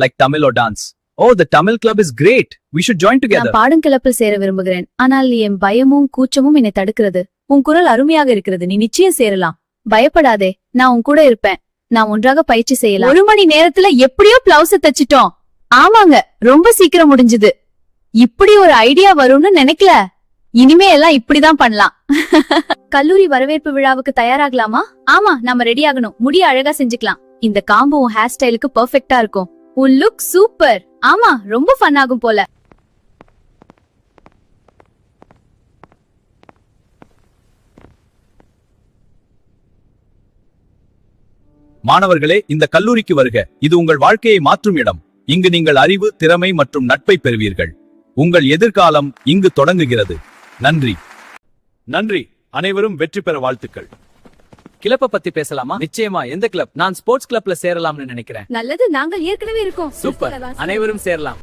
like Tamil or dance? Oh, the Tamil club is great. We should join together. நான் பாடும் கிளப்பில் சேர விரும்புகிறேன். ஆனால் என் பயமும் கூச்சமும் என்னை தடுக்கிறது. உன் குரல் அருமையாக இருக்கிறது. நீ நிச்சயம் சேரலாம். பயப்படாதே, நான் உன் கூட இருப்பேன். நாம் ஒன்றாக பயிற்சி செய்யலாம். 1 மணி நேரத்துல எப்படியோ பிளவுஸ தச்சிட்டோம். ஆமாங்க, ரொம்ப சீக்கிரம் முடிஞ்சது. இப்படி ஒரு ஐடியா வரும்னு நினைக்கல. இனிமே எல்லாம் இப்படிதான் பண்ணலாம். கல்லூரி வரவேற்பு விழாவுக்கு தயாராகலாமா? ஆமா, நாம ரெடி ஆகணும். முடிய அழகா செஞ்சுக்கலாம். இந்த காம்போ உன் ஹேர் ஸ்டைலுக்கு பெர்ஃபெக்ட்டா இருக்கும். உன் லுக் சூப்பர். ஆமா, ரொம்ப ஃபன் ஆகும் போல. மாணவர்களே, இந்த கல்லூரிக்கு வருக. இது உங்கள் வாழ்க்கையை மாற்றும் இடம். இங்கு நீங்கள் அறிவு, திறமை மற்றும் நட்பை பெறுவீர்கள். உங்கள் எதிர்காலம் இங்கு தொடங்குகிறது. நன்றி. நன்றி. அனைவரும் வெற்றி பெற வாழ்த்துக்கள். கிளப்ப பத்தி பேசலாமா? நிச்சயமா. எந்த கிளப்? நான் ஸ்போர்ட்ஸ் கிளப்ல சேரலாம்னு நினைக்கிறேன். நல்லது, நாங்கள் ஏற்கனவே இருக்கோம். சூப்பர், அனைவரும் சேரலாம்.